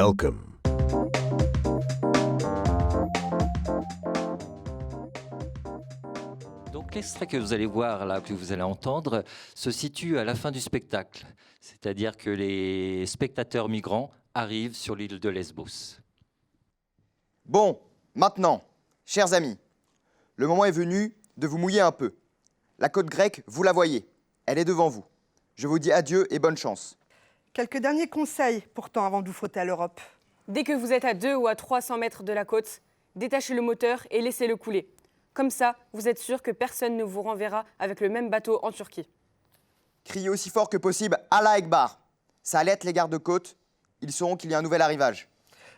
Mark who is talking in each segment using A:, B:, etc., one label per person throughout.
A: Welcome.
B: Donc l'extrait que vous allez voir là, que vous allez entendre, se situe à la fin du spectacle. C'est-à-dire que les spectateurs migrants arrivent sur l'île de Lesbos.
C: Bon, maintenant, chers amis, le moment est venu de vous mouiller un peu. La côte grecque, vous la voyez, elle est devant vous. Je vous dis adieu et bonne chance.
D: Quelques derniers conseils, pourtant, avant de vous frotter à l'Europe.
E: Dès que vous êtes à 200 ou à 300 mètres de la côte, détachez le moteur et laissez-le couler. Comme ça, vous êtes sûr que personne ne vous renverra avec le même bateau en Turquie.
C: Criez aussi fort que possible « Allah Ekbar ». Ça alerte les gardes-côtes, ils sauront qu'il y a un nouvel arrivage.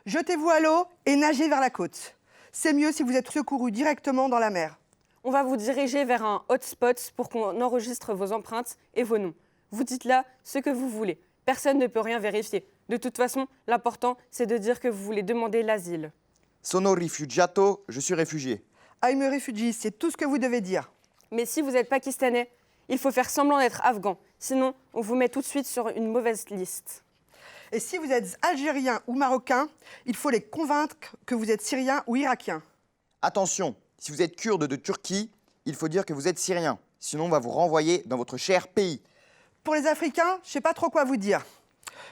D: Jetez-vous à l'eau et nagez vers la côte. C'est mieux si vous êtes secouru directement dans la mer.
E: On va vous diriger vers un hotspot pour qu'on enregistre vos empreintes et vos noms. Vous dites là ce que vous voulez. Personne ne peut rien vérifier. De toute façon, l'important, c'est de dire que vous voulez demander l'asile.
C: Sono rifugiato, je suis réfugié.
D: I'm a refugee, c'est tout ce que vous devez dire.
E: Mais si vous êtes pakistanais, il faut faire semblant d'être afghan. Sinon, on vous met tout de suite sur une mauvaise liste.
D: Et si vous êtes algérien ou marocain, il faut les convaincre que vous êtes syrien ou irakien.
C: Attention, si vous êtes kurde de Turquie, il faut dire que vous êtes syrien. Sinon, on va vous renvoyer dans votre cher pays.
D: Pour les Africains, je ne sais pas trop quoi vous dire.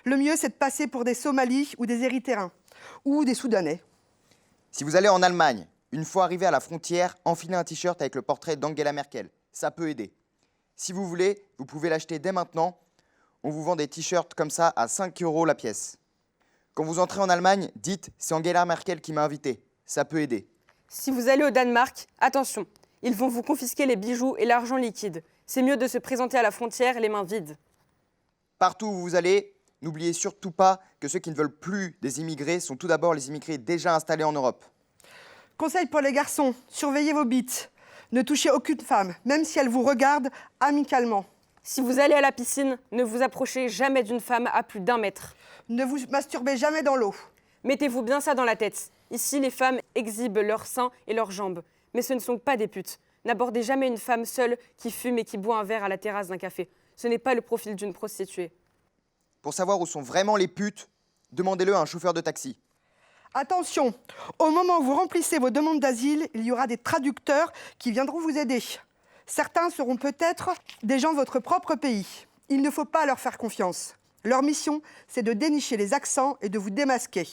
D: Le mieux, c'est de passer pour des Somalis ou des Érythréens, ou des Soudanais.
C: Si vous allez en Allemagne, une fois arrivé à la frontière, enfilez un t-shirt avec le portrait d'Angela Merkel. Ça peut aider. Si vous voulez, vous pouvez l'acheter dès maintenant. On vous vend des t-shirts comme ça à 5 € la pièce. Quand vous entrez en Allemagne, dites « c'est Angela Merkel qui m'a invité ». Ça peut aider.
E: Si vous allez au Danemark, attention, ils vont vous confisquer les bijoux et l'argent liquide. C'est mieux de se présenter à la frontière les mains vides.
C: Partout où vous allez, n'oubliez surtout pas que ceux qui ne veulent plus des immigrés sont tout d'abord les immigrés déjà installés en Europe.
D: Conseil pour les garçons, surveillez vos bites. Ne touchez aucune femme, même si elle vous regarde amicalement.
E: Si vous allez à la piscine, ne vous approchez jamais d'une femme à plus d'1 mètre.
D: Ne vous masturbez jamais dans l'eau.
E: Mettez-vous bien ça dans la tête. Ici, les femmes exhibent leurs seins et leurs jambes. Mais ce ne sont pas des putes. N'abordez jamais une femme seule qui fume et qui boit un verre à la terrasse d'un café. Ce n'est pas le profil d'une prostituée.
C: Pour savoir où sont vraiment les putes, demandez-le à un chauffeur de taxi.
D: Attention, au moment où vous remplissez vos demandes d'asile, il y aura des traducteurs qui viendront vous aider. Certains seront peut-être des gens de votre propre pays. Il ne faut pas leur faire confiance. Leur mission, c'est de dénicher les accents et de vous démasquer.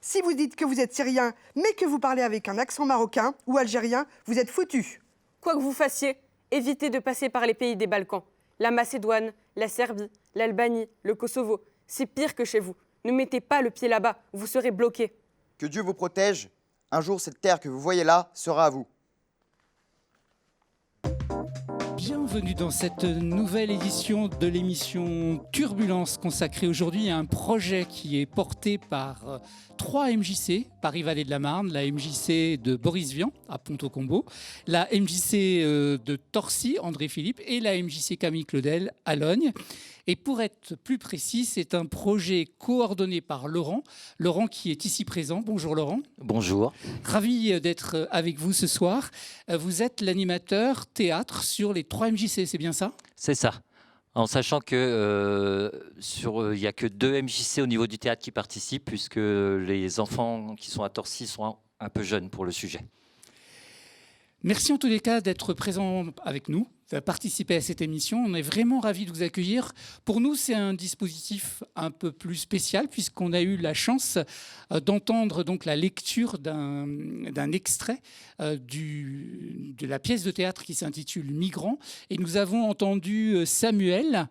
D: Si vous dites que vous êtes syrien, mais que vous parlez avec un accent marocain ou algérien, vous êtes foutus.
E: Quoi que vous fassiez, évitez de passer par les pays des Balkans. La Macédoine, la Serbie, l'Albanie, le Kosovo. C'est pire que chez vous. Ne mettez pas le pied là-bas, vous serez bloqué.
C: Que Dieu vous protège. Un jour, cette terre que vous voyez là sera à vous.
F: Bienvenue dans cette nouvelle édition de l'émission Turbulence consacrée aujourd'hui à un projet qui est porté par 3 MJC, Paris-Vallée de la Marne, la MJC de Boris Vian à Ponto-Combo, la MJC de Torcy, André Philippe, et la MJC Camille Claudel à Logne. Et pour être plus précis, c'est un projet coordonné par Laurent. Laurent qui est ici présent. Bonjour Laurent.
B: Bonjour.
F: Ravi d'être avec vous ce soir. Vous êtes l'animateur théâtre sur les 3 MJC, c'est bien ça ?
B: C'est ça. En sachant que il n'y a que 2 MJC au niveau du théâtre qui participent, puisque les enfants qui sont à Torcy sont un peu jeunes pour le sujet.
F: Merci en tous les cas d'être présent avec nous, de participer à cette émission. On est vraiment ravis de vous accueillir. Pour nous, c'est un dispositif un peu plus spécial puisqu'on a eu la chance d'entendre donc la lecture d'un extrait de la pièce de théâtre qui s'intitule « Migrants ». Et nous avons entendu Samuel,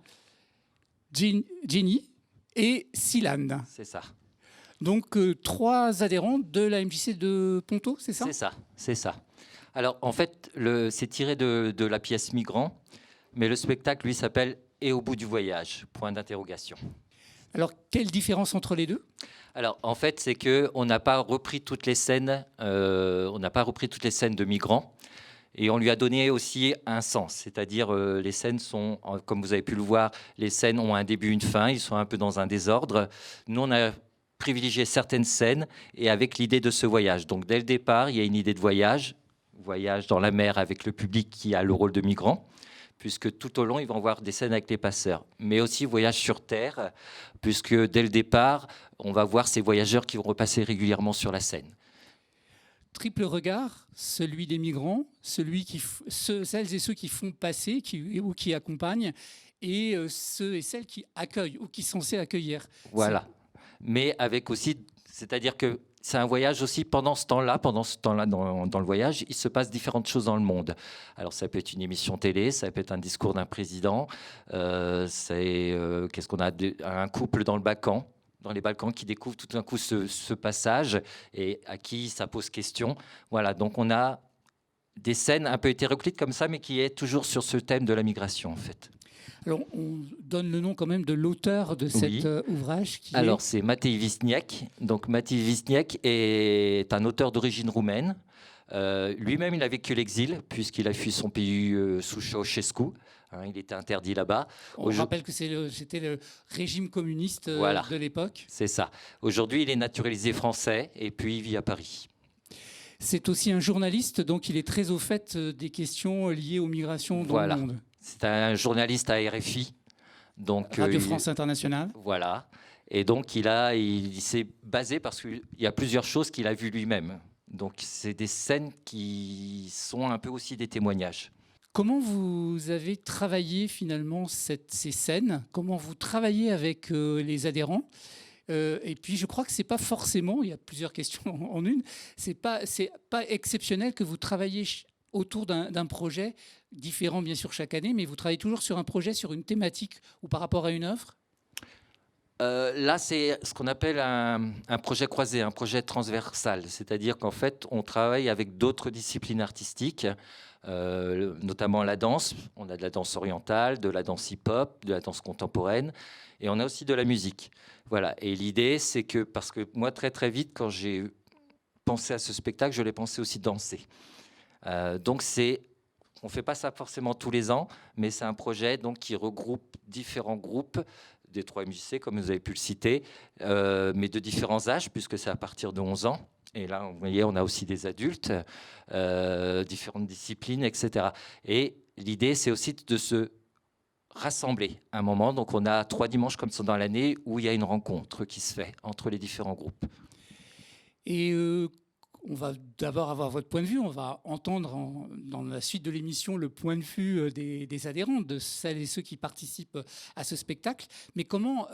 F: Jenny et Silane.
B: C'est ça.
F: Donc 3 adhérents de la MJC de Ponto, c'est ça ?
B: C'est ça, c'est ça. Alors, en fait, c'est tiré de la pièce Migrants, mais le spectacle, lui, s'appelle « Et au bout du voyage », point d'interrogation.
F: Alors, quelle différence entre les deux ?
B: Alors, en fait, c'est qu'on n'a pas repris toutes les scènes, de Migrants, et on lui a donné aussi un sens, c'est-à-dire les scènes sont, comme vous avez pu le voir, les scènes ont un début, une fin, ils sont un peu dans un désordre. Nous, on a privilégié certaines scènes, et avec l'idée de ce voyage. Donc, dès le départ, il y a une idée de voyage dans la mer avec le public qui a le rôle de migrant. puisque tout au long, ils vont voir des scènes avec les passeurs, mais aussi voyage sur Terre, puisque dès le départ, on va voir ces voyageurs qui vont repasser régulièrement sur la scène.
F: Triple regard, celui des migrants, celles et ceux qui font passer ou qui accompagnent, et ceux et celles qui accueillent ou qui sont censés accueillir.
B: Voilà. Mais avec aussi, c'est-à-dire que c'est un voyage aussi pendant ce temps-là dans le voyage, il se passe différentes choses dans le monde. Alors ça peut être une émission télé, ça peut être un discours d'un président, qu'est-ce qu'on a, un couple dans les Balkans qui découvre tout d'un coup ce passage et à qui ça pose question. Voilà, donc on a des scènes un peu hétéroclites comme ça, mais qui est toujours sur ce thème de la migration en fait.
F: Alors, on donne le nom quand même de l'auteur de cet ouvrage.
B: Alors, c'est Matei Visniec. Donc, Matei Visniec est un auteur d'origine roumaine. Lui-même, il a vécu l'exil, puisqu'il a fui son pays sous Ceausescu. Il était interdit là-bas.
F: On rappelle que c'était le régime communiste de l'époque.
B: C'est ça. Aujourd'hui, il est naturalisé français et puis il vit à Paris.
F: C'est aussi un journaliste, donc il est très au fait des questions liées aux migrations dans le monde.
B: C'est un journaliste à RFI. Donc,
F: Radio France Internationale.
B: Voilà. Et donc, il s'est basé parce qu'il y a plusieurs choses qu'il a vues lui-même. Donc, c'est des scènes qui sont un peu aussi des témoignages.
F: Comment vous avez travaillé finalement ces scènes? Comment vous travaillez avec les adhérents? Et puis, je crois que c'est pas forcément, il y a plusieurs questions en une, c'est pas exceptionnel que vous travaillez autour d'un projet différent, bien sûr, chaque année, mais vous travaillez toujours sur un projet, sur une thématique ou par rapport à une œuvre?
B: Là, c'est ce qu'on appelle un projet croisé, un projet transversal. C'est-à-dire qu'en fait, on travaille avec d'autres disciplines artistiques, notamment la danse. On a de la danse orientale, de la danse hip-hop, de la danse contemporaine, et on a aussi de la musique. Voilà. Et l'idée, c'est que, parce que moi, très très vite, quand j'ai pensé à ce spectacle, je l'ai pensé aussi danser. Donc on ne fait pas ça forcément tous les ans, mais c'est un projet donc, qui regroupe différents groupes des 3 MJC, comme vous avez pu le citer, mais de différents âges, puisque c'est à partir de 11 ans. Et là, vous voyez, on a aussi des adultes, différentes disciplines, etc. Et l'idée, c'est aussi de se rassembler à un moment. Donc on a 3 dimanches comme ça dans l'année où il y a une rencontre qui se fait entre les différents groupes.
F: Et on va d'abord avoir votre point de vue. On va entendre dans la suite de l'émission le point de vue des adhérents, de celles et ceux qui participent à ce spectacle. Mais comment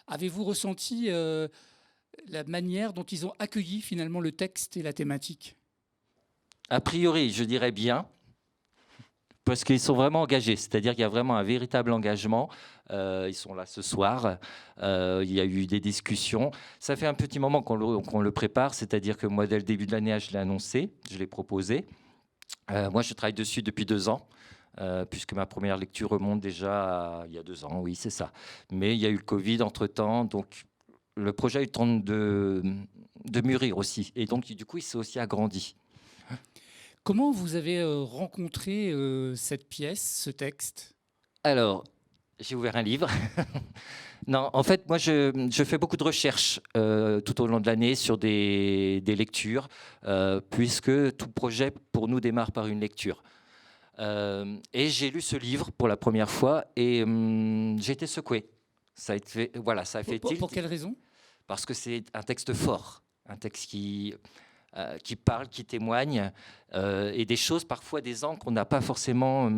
F: avez-vous ressenti la manière dont ils ont accueilli finalement le texte et la thématique?
B: A priori, je dirais bien, parce qu'ils sont vraiment engagés. C'est-à-dire qu'il y a vraiment un véritable engagement. Ils sont là ce soir. Il y a eu des discussions. Ça fait un petit moment qu'on le prépare. C'est-à-dire que moi, dès le début de l'année, je l'ai annoncé, je l'ai proposé. Moi, je travaille dessus depuis 2 ans, puisque ma première lecture remonte déjà il y a 2 ans. Oui, c'est ça. Mais il y a eu le Covid entre-temps. Donc, le projet a eu le temps de mûrir aussi. Et donc, du coup, il s'est aussi agrandi.
F: Comment vous avez rencontré cette pièce, ce texte?
B: Alors, j'ai ouvert un livre. Non, en fait, moi, je fais beaucoup de recherches tout au long de l'année sur des lectures, puisque tout projet, pour nous, démarre par une lecture. Et j'ai lu ce livre pour la première fois et j'ai été secoué. Ça a fait tilt.
F: Pour quelle raison?
B: Parce que c'est un texte fort, un texte qui parle, qui témoigne, et des choses, parfois des angles qu'on n'a pas forcément,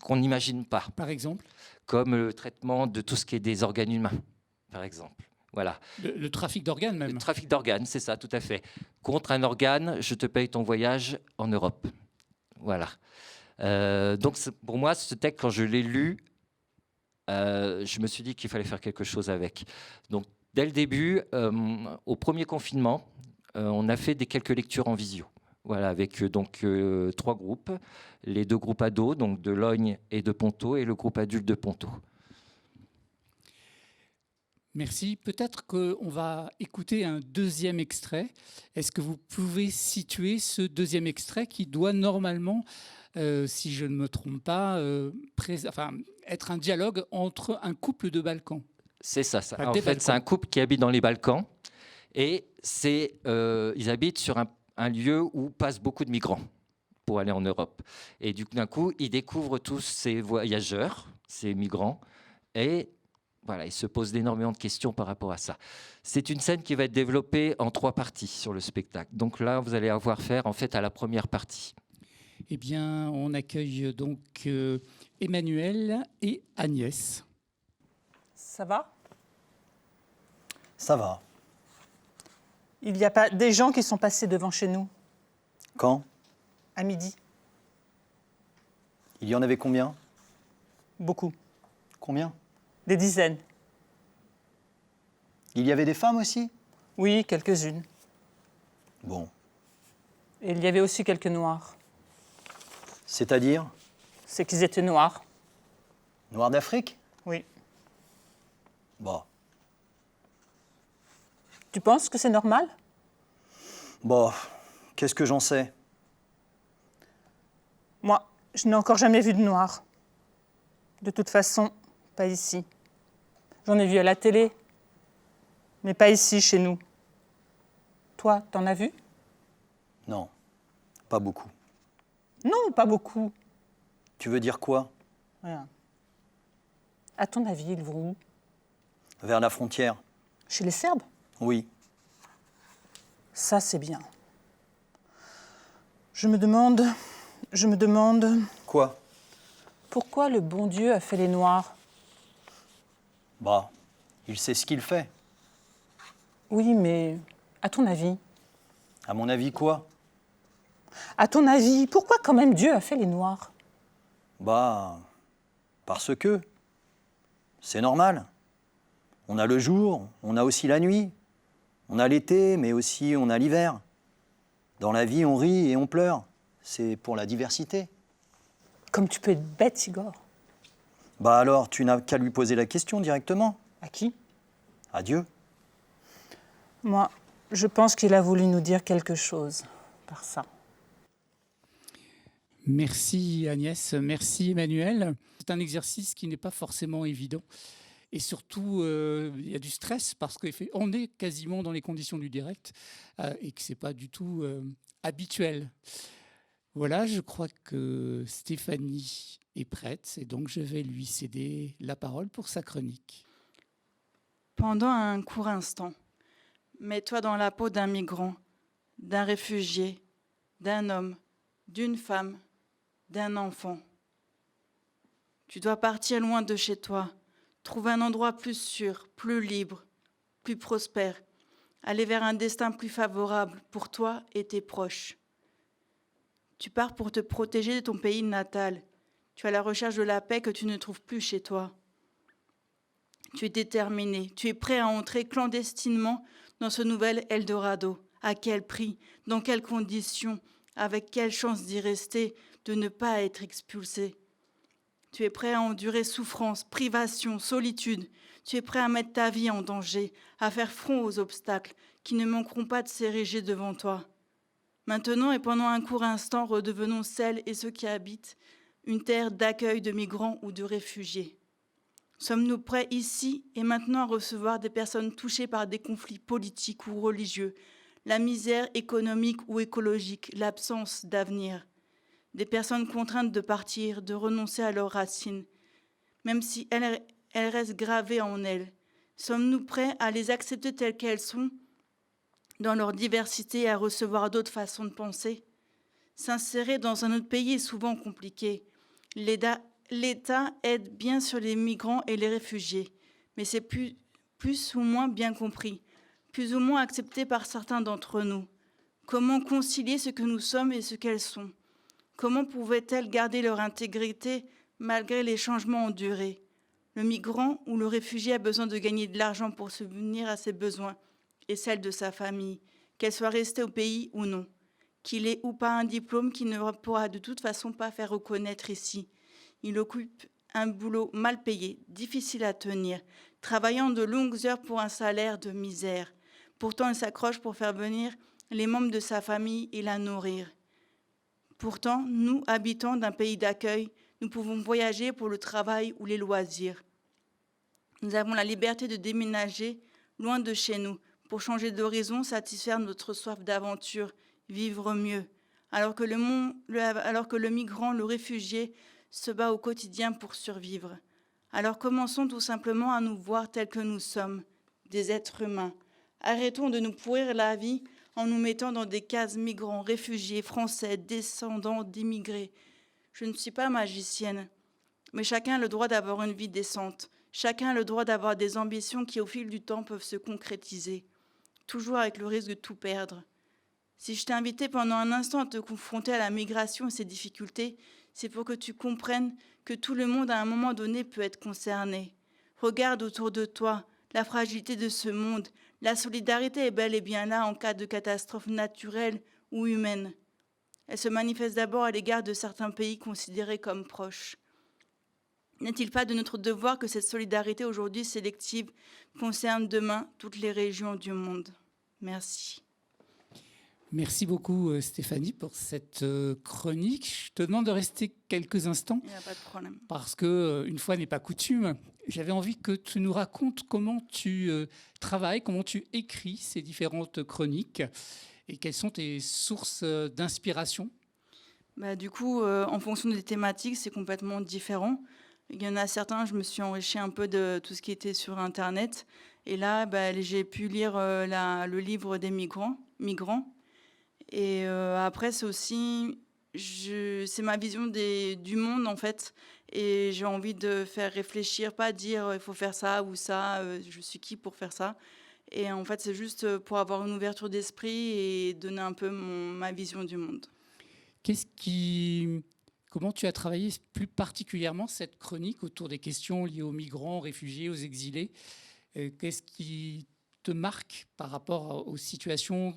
B: qu'on n'imagine pas.
F: Par exemple?
B: Comme le traitement de tout ce qui est des organes humains, par exemple. Voilà.
F: Le trafic d'organes même?
B: Le trafic d'organes, c'est ça, tout à fait. Contre un organe, je te paye ton voyage en Europe. Voilà. Donc pour moi, ce texte, quand je l'ai lu, je me suis dit qu'il fallait faire quelque chose avec. Donc dès le début, au premier confinement, on a fait quelques lectures en visio. Voilà, avec 3 groupes, les 2 groupes ados, donc de Logne et de Ponto, et le groupe adulte de Ponto.
F: Merci. Peut-être qu'on va écouter un 2e extrait. Est-ce que vous pouvez situer ce 2e extrait qui doit normalement, si je ne me trompe pas, être un dialogue entre un couple de Balkans?
B: C'est ça. En fait, c'est un couple qui habite dans les Balkans. Et ils habitent sur un lieu où passent beaucoup de migrants. pour aller en Europe. Et d'un coup, ils découvrent tous ces voyageurs, ces migrants, et voilà, ils se posent énormément de questions par rapport à ça. C'est une scène qui va être développée en 3 parties sur le spectacle. Donc là, vous allez avoir faire en fait à la première partie.
F: Eh bien, on accueille donc Emmanuel et Agnès.
A: Ça va?
G: Ça va.
A: Il n'y a pas des gens qui sont passés devant chez nous
G: Quand?
A: à midi?
G: Il y en avait combien?
A: Beaucoup.
G: Combien?
A: Des dizaines.
G: Il y avait des femmes aussi?
A: Oui, quelques-unes.
G: Bon.
A: Et il y avait aussi quelques noirs.
G: C'est-à-dire?
A: C'est qu'ils étaient noirs.
G: Noirs d'Afrique?
A: Oui.
G: Bon.
A: Tu penses que c'est normal?
G: Bon, qu'est-ce que j'en sais?
A: Moi, je n'ai encore jamais vu de noir. De toute façon, pas ici. J'en ai vu à la télé, mais pas ici, chez nous. Toi, t'en as vu?
G: Non, pas beaucoup.
A: Non, pas beaucoup.
G: Tu veux dire quoi?
A: Rien. À ton avis, ils vont où?
G: Vers la frontière?
A: Chez les Serbes?
G: Oui.
A: Ça, c'est bien. Je me demande,
G: Quoi?
A: pourquoi le bon Dieu a fait les Noirs?
G: Bah, il sait ce qu'il fait.
A: Oui, mais à ton avis?
G: À mon avis, quoi?
A: À ton avis, pourquoi quand même Dieu a fait les Noirs?
G: Bah, parce que c'est normal. On a le jour, on a aussi la nuit. On a l'été, mais aussi on a l'hiver. Dans la vie, on rit et on pleure. C'est pour la diversité.
A: Comme tu peux être bête, Igor.
G: Bah alors, tu n'as qu'à lui poser la question directement.
A: À qui?
G: À Dieu.
A: Moi, je pense qu'il a voulu nous dire quelque chose par ça.
F: Merci Agnès, merci Emmanuel. C'est un exercice qui n'est pas forcément évident. Et surtout, il y a du stress parce qu'on est quasiment dans les conditions du direct et que ce n'est pas du tout habituel. Voilà, je crois que Stéphanie est prête et donc je vais lui céder la parole pour sa chronique.
H: Pendant un court instant, mets-toi dans la peau d'un migrant, d'un réfugié, d'un homme, d'une femme, d'un enfant. Tu dois partir loin de chez toi, trouver un endroit plus sûr, plus libre, plus prospère, aller vers un destin plus favorable pour toi et tes proches. Tu pars pour te protéger de ton pays natal. Tu es à la recherche de la paix que tu ne trouves plus chez toi. Tu es déterminé, tu es prêt à entrer clandestinement dans ce nouvel Eldorado. À quel prix? Dans quelles conditions? Avec quelle chance d'y rester, de ne pas être expulsé? Tu es prêt à endurer souffrance, privation, solitude. Tu es prêt à mettre ta vie en danger, à faire front aux obstacles qui ne manqueront pas de s'ériger devant toi. Maintenant et pendant un court instant, redevenons celles et ceux qui habitent une terre d'accueil de migrants ou de réfugiés. Sommes-nous prêts ici et maintenant à recevoir des personnes touchées par des conflits politiques ou religieux, la misère économique ou écologique, l'absence d'avenir? Des personnes contraintes de partir, de renoncer à leurs racines, même si elles restent gravées en elles. Sommes-nous prêts à les accepter telles qu'elles sont, dans leur diversité, et à recevoir d'autres façons de penser? S'insérer dans un autre pays est souvent compliqué. L'État aide bien sûr les migrants et les réfugiés, mais c'est plus ou moins bien compris, plus ou moins accepté par certains d'entre nous. Comment concilier ce que nous sommes et ce qu'elles sont? Comment pouvaient-elles garder leur intégrité malgré les changements endurés? Le migrant ou le réfugié a besoin de gagner de l'argent pour subvenir à ses besoins et celles de sa famille, qu'elle soit restée au pays ou non. Qu'il ait ou pas un diplôme qu'il ne pourra de toute façon pas faire reconnaître ici. Il occupe un boulot mal payé, difficile à tenir, travaillant de longues heures pour un salaire de misère. Pourtant, il s'accroche pour faire venir les membres de sa famille et la nourrir. Pourtant, nous, habitants d'un pays d'accueil, nous pouvons voyager pour le travail ou les loisirs. Nous avons la liberté de déménager loin de chez nous pour changer d'horizon, satisfaire notre soif d'aventure, vivre mieux, alors que le migrant, le réfugié, se bat au quotidien pour survivre. Alors commençons tout simplement à nous voir tels que nous sommes, des êtres humains. Arrêtons de nous pourrir la vie en nous mettant dans des cases migrants, réfugiés, français, descendants d'immigrés. Je ne suis pas magicienne, mais chacun a le droit d'avoir une vie décente. Chacun a le droit d'avoir des ambitions qui, au fil du temps, peuvent se concrétiser, toujours avec le risque de tout perdre. Si je t'ai invité pendant un instant à te confronter à la migration et ses difficultés, c'est pour que tu comprennes que tout le monde, à un moment donné, peut être concerné. Regarde autour de toi la fragilité de ce monde. La solidarité est bel et bien là en cas de catastrophe naturelle ou humaine. Elle se manifeste d'abord à l'égard de certains pays considérés comme proches. N'est-il pas de notre devoir que cette solidarité aujourd'hui sélective concerne demain toutes les régions du monde? Merci.
F: Merci beaucoup Stéphanie pour cette chronique. Je te demande de rester quelques instants.
H: Il n'y a pas de problème.
F: Parce que, une fois n'est pas coutume, j'avais envie que tu nous racontes comment tu travailles, comment tu écris ces différentes chroniques et quelles sont tes sources d'inspiration.
H: Du coup, en fonction des thématiques, c'est complètement différent. Il y en a certains, je me suis enrichie un peu de tout ce qui était sur Internet. Et là, j'ai pu lire le livre des migrants. Et après, c'est aussi, c'est ma vision du monde, en fait. Et j'ai envie de faire réfléchir, pas dire il faut faire ça ou ça, je suis qui pour faire ça. Et en fait, c'est juste pour avoir une ouverture d'esprit et donner un peu ma vision du monde.
F: Comment tu as travaillé plus particulièrement cette chronique autour des questions liées aux migrants, aux réfugiés, aux exilés? Qu'est-ce qui te marque par rapport aux situations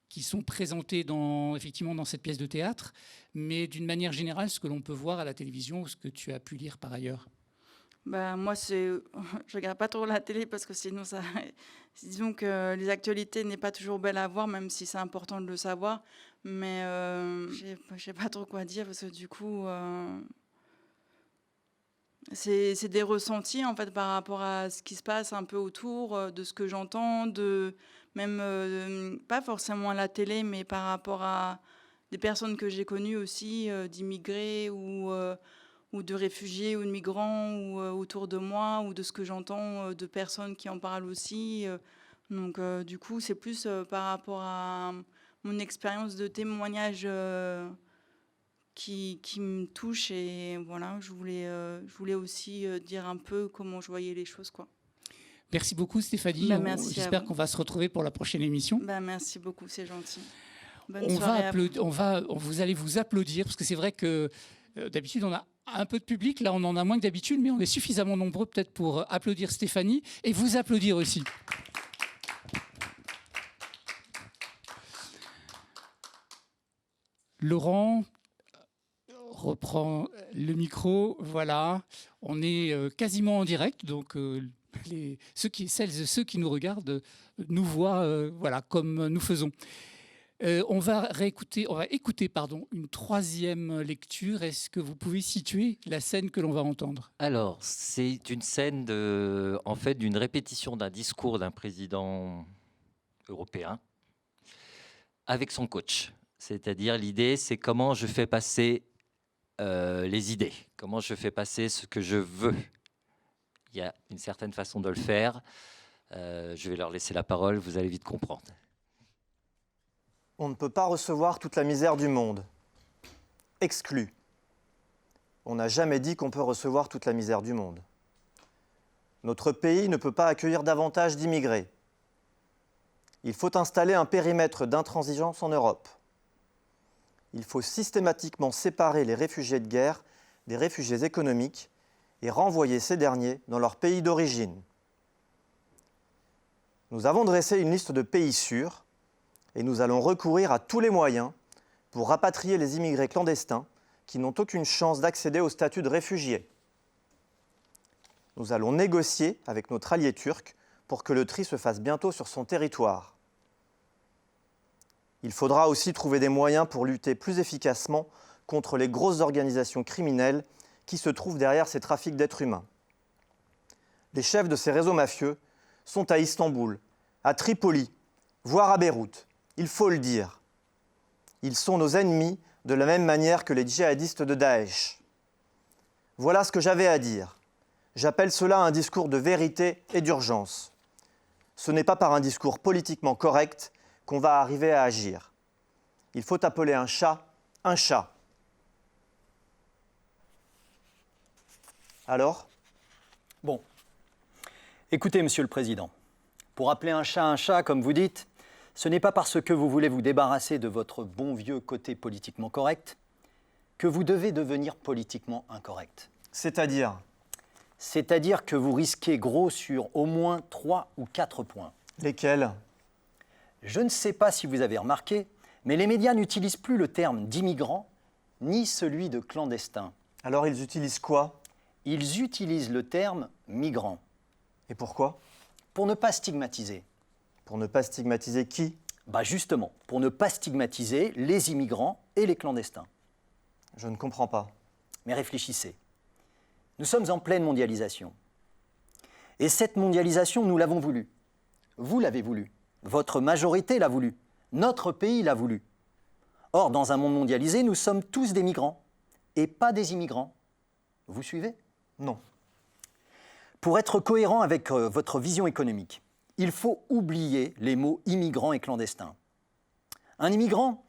F: qui sont présentées effectivement dans cette pièce de théâtre, mais d'une manière générale, ce que l'on peut voir à la télévision ou ce que tu as pu lire par ailleurs?
H: Moi, je regarde pas trop la télé parce que sinon, disons que les actualités n'est pas toujours belle à voir, même si c'est important de le savoir. Mais je sais pas trop quoi dire parce que du coup, c'est des ressentis en fait par rapport à ce qui se passe un peu autour de ce que j'entends, même pas forcément à la télé, mais par rapport à des personnes que j'ai connues aussi, d'immigrés ou de réfugiés ou de migrants ou autour de moi, ou de ce que j'entends de personnes qui en parlent aussi. Donc du coup, c'est plus par rapport à mon expérience de témoignage qui me touche. Et voilà, je voulais aussi dire un peu comment je voyais les choses, quoi.
F: Merci beaucoup Stéphanie. J'espère qu'on va se retrouver pour la prochaine émission.
H: Merci beaucoup, c'est gentil. Bonne soirée.
F: Vous allez vous applaudir, parce que c'est vrai que d'habitude on a un peu de public, là on en a moins que d'habitude, mais on est suffisamment nombreux peut-être pour applaudir Stéphanie et vous applaudir aussi. Laurent reprend le micro, voilà, on est quasiment en direct, donc celles et ceux qui nous regardent nous voient voilà, comme nous faisons. On va écouter une troisième lecture. Est-ce que vous pouvez situer la scène que l'on va entendre?
B: Alors, c'est une scène d'une répétition d'un discours d'un président européen avec son coach. C'est-à-dire, l'idée, c'est comment je fais passer les idées, comment je fais passer ce que je veux. Il y a une certaine façon de le faire. Je vais leur laisser la parole, vous allez vite comprendre.
I: On ne peut pas recevoir toute la misère du monde. Exclu. On n'a jamais dit qu'on peut recevoir toute la misère du monde. Notre pays ne peut pas accueillir davantage d'immigrés. Il faut installer un périmètre d'intransigeance en Europe. Il faut systématiquement séparer les réfugiés de guerre des réfugiés économiques et renvoyer ces derniers dans leur pays d'origine. Nous avons dressé une liste de pays sûrs et nous allons recourir à tous les moyens pour rapatrier les immigrés clandestins qui n'ont aucune chance d'accéder au statut de réfugiés. Nous allons négocier avec notre allié turc pour que le tri se fasse bientôt sur son territoire. Il faudra aussi trouver des moyens pour lutter plus efficacement contre les grosses organisations criminelles qui se trouvent derrière ces trafics d'êtres humains. Les chefs de ces réseaux mafieux sont à Istanbul, à Tripoli, voire à Beyrouth. Il faut le dire. Ils sont nos ennemis de la même manière que les djihadistes de Daesh. Voilà ce que j'avais à dire. J'appelle cela un discours de vérité et d'urgence. Ce n'est pas par un discours politiquement correct qu'on va arriver à agir. Il faut appeler un chat un chat. Alors ?
G: Bon. Écoutez, Monsieur le Président, pour appeler un chat, comme vous dites, ce n'est pas parce que vous voulez vous débarrasser de votre bon vieux côté politiquement correct que vous devez devenir politiquement incorrect.
I: C'est-à-dire ?
G: C'est-à-dire que vous risquez gros sur au moins 3 ou 4 points.
I: Lesquels ?
G: Je ne sais pas si vous avez remarqué, mais les médias n'utilisent plus le terme d'immigrants ni celui de clandestin.
I: Alors ils utilisent quoi ?
G: Ils utilisent le terme migrant.
I: Et pourquoi ?
G: Pour ne pas stigmatiser.
I: Pour ne pas stigmatiser qui ?
G: Justement, pour ne pas stigmatiser les immigrants et les clandestins.
I: Je ne comprends pas.
G: Mais réfléchissez. Nous sommes en pleine mondialisation. Et cette mondialisation, nous l'avons voulu. Vous l'avez voulu. Votre majorité l'a voulu. Notre pays l'a voulu. Or, dans un monde mondialisé, nous sommes tous des migrants et pas des immigrants. Vous suivez ?
I: Non.
G: Pour être cohérent avec votre vision économique, il faut oublier les mots immigrants et clandestins. Un immigrant,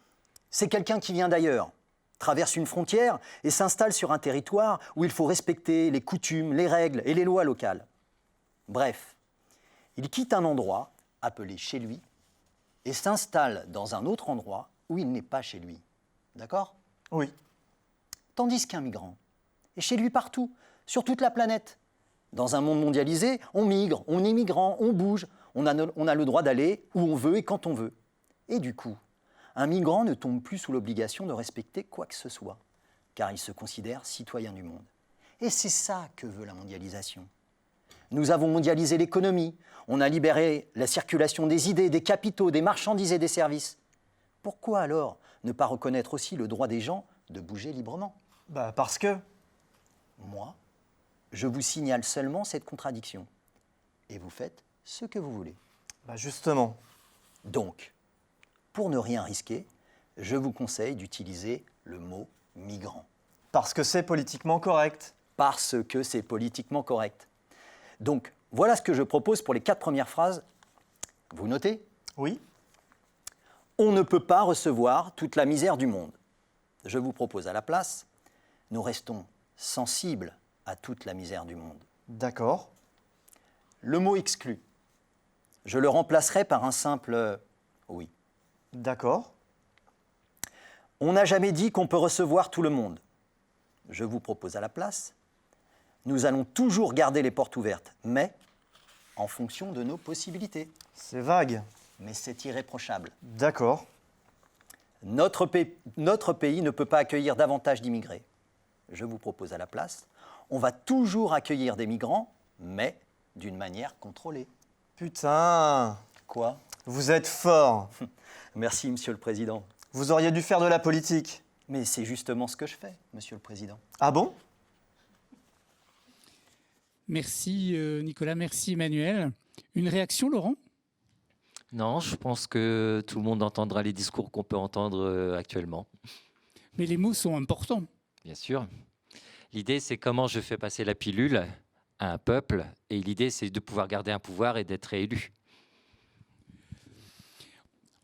G: c'est quelqu'un qui vient d'ailleurs, traverse une frontière et s'installe sur un territoire où il faut respecter les coutumes, les règles et les lois locales. Bref, il quitte un endroit appelé chez lui et s'installe dans un autre endroit où il n'est pas chez lui. D'accord ?
I: Oui.
G: Tandis qu'un migrant est chez lui partout, sur toute la planète. Dans un monde mondialisé, on migre, on est migrant, on bouge, on a le droit d'aller où on veut et quand on veut. Et du coup, un migrant ne tombe plus sous l'obligation de respecter quoi que ce soit, car il se considère citoyen du monde. Et c'est ça que veut la mondialisation. Nous avons mondialisé l'économie, on a libéré la circulation des idées, des capitaux, des marchandises et des services. Pourquoi alors ne pas reconnaître aussi le droit des gens de bouger librement ?
I: Parce que...
G: Moi, je vous signale seulement cette contradiction. Et vous faites ce que vous voulez.
I: Justement.
G: Donc, pour ne rien risquer, je vous conseille d'utiliser le mot migrant.
I: Parce que c'est politiquement correct.
G: Parce que c'est politiquement correct. Donc, voilà ce que je propose pour les 4 premières phrases. Vous notez ?
I: Oui.
G: On ne peut pas recevoir toute la misère du monde. Je vous propose à la place, nous restons sensibles à toute la misère du monde.
I: D'accord.
G: Le mot exclu, je le remplacerai par un simple oui.
I: D'accord.
G: On n'a jamais dit qu'on peut recevoir tout le monde. Je vous propose à la place, nous allons toujours garder les portes ouvertes, mais en fonction de nos possibilités.
I: C'est vague.
G: Mais c'est irréprochable.
I: D'accord.
G: Notre pays ne peut pas accueillir davantage d'immigrés. Je vous propose à la place, on va toujours accueillir des migrants, mais d'une manière contrôlée.
I: Putain.
G: Quoi ?
I: Vous êtes fort.
G: Merci, Monsieur le Président.
I: Vous auriez dû faire de la politique.
G: Mais c'est justement ce que je fais, Monsieur le Président.
I: Ah bon ?
F: Merci Nicolas, merci Emmanuel. Une réaction, Laurent ?
B: Non, je pense que tout le monde entendra les discours qu'on peut entendre actuellement.
F: Mais les mots sont importants.
B: Bien sûr. L'idée, c'est comment je fais passer la pilule à un peuple. Et l'idée, c'est de pouvoir garder un pouvoir et d'être réélu.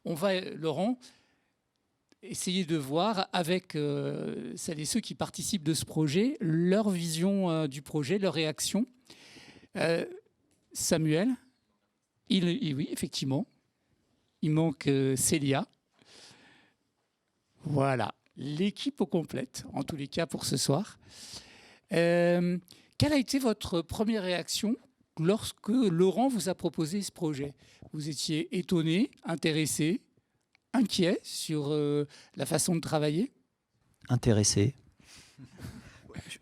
F: On va, Laurent, essayer de voir avec celles et ceux qui participent de ce projet, leur vision du projet, leur réaction. Samuel, oui, effectivement, il manque Célia. Voilà, l'équipe au complète, en tous les cas pour ce soir. Quelle a été votre première réaction lorsque Laurent vous a proposé ce projet ? Vous étiez étonné, intéressé, inquiet sur la façon de travailler ?
G: Intéressé.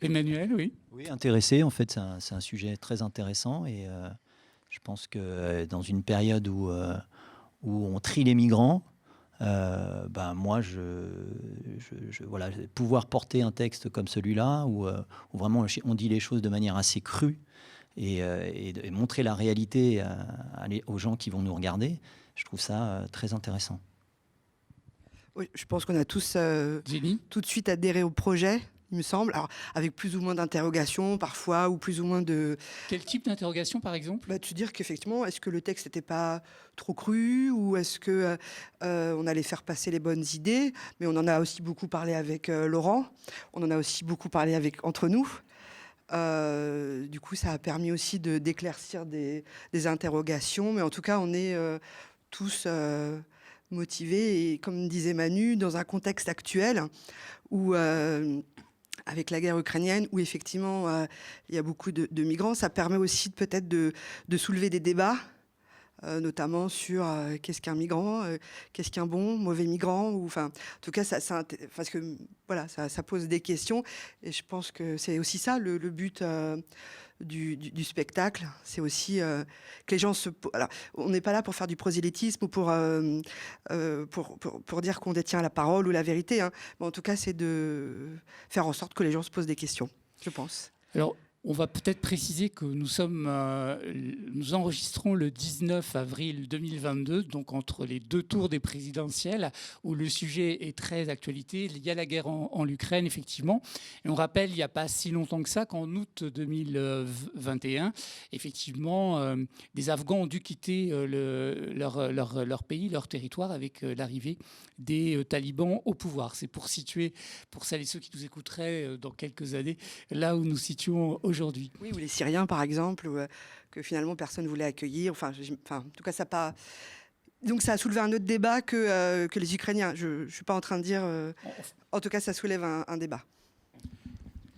F: Emmanuel, oui.
G: Oui, intéressé. En fait, c'est un sujet très intéressant et je pense que dans une période où on trie les migrants, moi, voilà, pouvoir porter un texte comme celui-là, où vraiment on dit les choses de manière assez crue et montrer la réalité aux gens qui vont nous regarder, je trouve ça très intéressant.
D: Oui, je pense qu'on a tous
F: Jenny?
D: tout de suite adhéré au projet, il me semble. Alors, avec plus ou moins d'interrogations parfois, ou plus ou moins de...
F: Quel type d'interrogation, par exemple?
D: De se dire qu'effectivement, est-ce que le texte n'était pas trop cru, ou est-ce que on allait faire passer les bonnes idées? Mais on en a aussi beaucoup parlé avec Laurent, on en a aussi beaucoup parlé entre nous. Du coup, ça a permis aussi d'éclaircir des interrogations, mais en tout cas, on est tous motivés, et comme disait Manu, dans un contexte actuel où... avec la guerre ukrainienne, où effectivement il y a beaucoup de migrants, ça permet aussi peut-être de soulever des débats, notamment sur qu'est-ce qu'un migrant, qu'est-ce qu'un bon, mauvais migrant, ou enfin, en tout cas, parce que voilà, ça pose des questions, et je pense que c'est aussi ça le but du spectacle, c'est aussi que les gens Alors, on n'est pas là pour faire du prosélytisme ou pour dire qu'on détient la parole ou la vérité, hein. Mais en tout cas, c'est de faire en sorte que les gens se posent des questions, je pense.
F: Alors, on va peut-être préciser que nous enregistrons le 19 avril 2022, donc entre les 2 tours des présidentielles, où le sujet est très d'actualité. Il y a la guerre en Ukraine, effectivement. Et on rappelle, il n'y a pas si longtemps que ça, qu'en août 2021, effectivement, des Afghans ont dû quitter leur pays, leur territoire, avec l'arrivée des talibans au pouvoir. C'est pour situer, pour celles et ceux qui nous écouteraient dans quelques années, là où nous situons aujourd'hui.
D: Oui, ou les Syriens, par exemple, que finalement personne ne voulait accueillir. Enfin, en tout cas, ça pas. Donc, ça a soulevé un autre débat que les Ukrainiens. Je ne suis pas en train de dire. En tout cas, ça soulève un débat.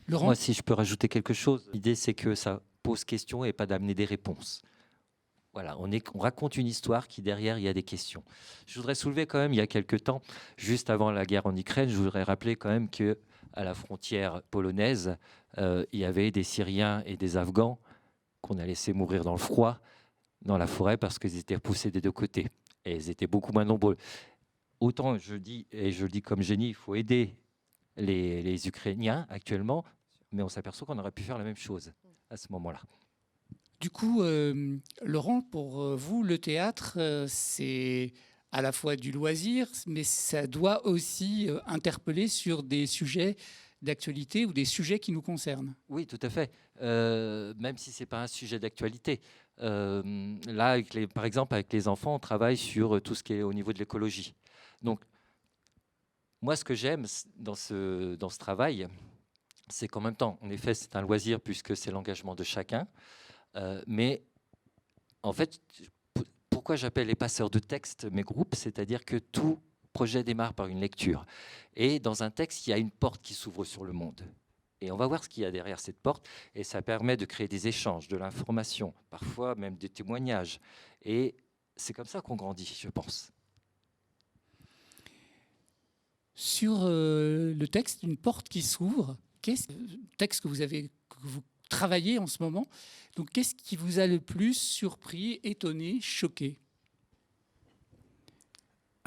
F: Laurent ?
B: Moi, si je peux rajouter quelque chose, l'idée, c'est que ça pose question et pas d'amener des réponses. Voilà, on raconte une histoire qui, derrière, il y a des questions. Je voudrais soulever quand même, il y a quelques temps, juste avant la guerre en Ukraine, je voudrais rappeler quand même qu'à la frontière polonaise, il y avait des Syriens et des Afghans qu'on a laissés mourir dans le froid, dans la forêt, parce qu'ils étaient repoussés des 2 côtés. Et ils étaient beaucoup moins nombreux. Autant, je dis, et je le dis comme génie, il faut aider les Ukrainiens actuellement, mais on s'aperçoit qu'on aurait pu faire la même chose à ce moment-là.
F: Du coup, Laurent, pour vous, le théâtre, c'est à la fois du loisir, mais ça doit aussi interpeller sur des sujets d'actualité ou des sujets qui nous concernent.
B: Oui, tout à fait. Même si ce n'est pas un sujet d'actualité. Là, par exemple, avec les enfants, on travaille sur tout ce qui est au niveau de l'écologie. Donc, moi, ce que j'aime dans ce travail, c'est qu'en même temps, en effet, c'est un loisir puisque c'est l'engagement de chacun. Mais en fait, pourquoi j'appelle les passeurs de texte mes groupes, c'est-à-dire que tout projet démarre par une lecture. Et dans un texte, il y a une porte qui s'ouvre sur le monde. Et on va voir ce qu'il y a derrière cette porte. Et ça permet de créer des échanges, de l'information, parfois même des témoignages. Et c'est comme ça qu'on grandit, je pense.
F: Sur le texte, une porte qui s'ouvre, qu'est-ce le texte que vous travaillez en ce moment? Donc, qu'est-ce qui vous a le plus surpris, étonné, choqué?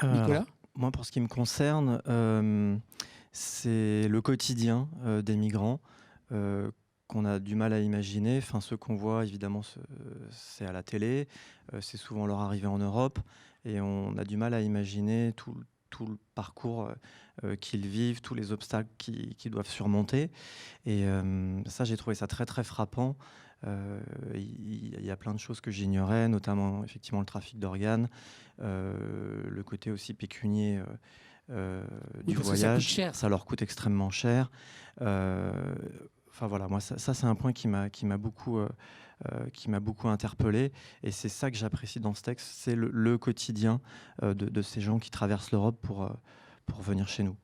F: Nicolas?
I: Alors, moi, pour ce qui me concerne, c'est le quotidien des migrants qu'on a du mal à imaginer. Enfin, ce qu'on voit, évidemment, c'est à la télé. C'est souvent leur arrivée en Europe. Et on a du mal à imaginer tout le parcours qu'ils vivent, tous les obstacles qu'ils doivent surmonter. Et ça, j'ai trouvé ça très, très frappant. Il y a plein de choses que j'ignorais, notamment effectivement le trafic d'organes, le côté aussi pécunier du voyage. Ça leur coûte extrêmement cher. Enfin voilà, moi ça c'est un point qui m'a beaucoup interpellé, et c'est ça que j'apprécie dans ce texte, c'est le quotidien de ces gens qui traversent l'Europe pour venir chez nous.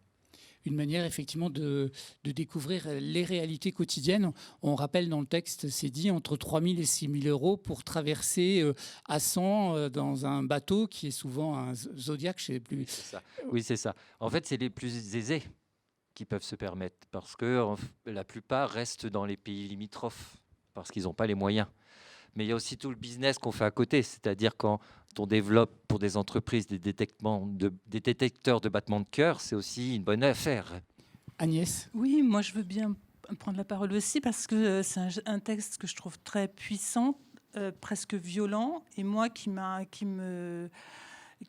F: Une manière effectivement de découvrir les réalités quotidiennes. On rappelle dans le texte, c'est dit, entre 3 000 et 6 000 euros pour traverser à 100 dans un bateau qui est souvent un Zodiac, je sais plus.
B: Oui, c'est ça. En fait, c'est les plus aisés qui peuvent se permettre, parce que la plupart restent dans les pays limitrophes, parce qu'ils n'ont pas les moyens. Mais il y a aussi tout le business qu'on fait à côté, c'est-à-dire quand on développe pour des entreprises des détecteurs de battements de cœur, c'est aussi une bonne affaire.
F: Agnès?
A: Oui, moi je veux bien prendre la parole aussi parce que c'est un texte que je trouve très puissant, presque violent, et moi qui me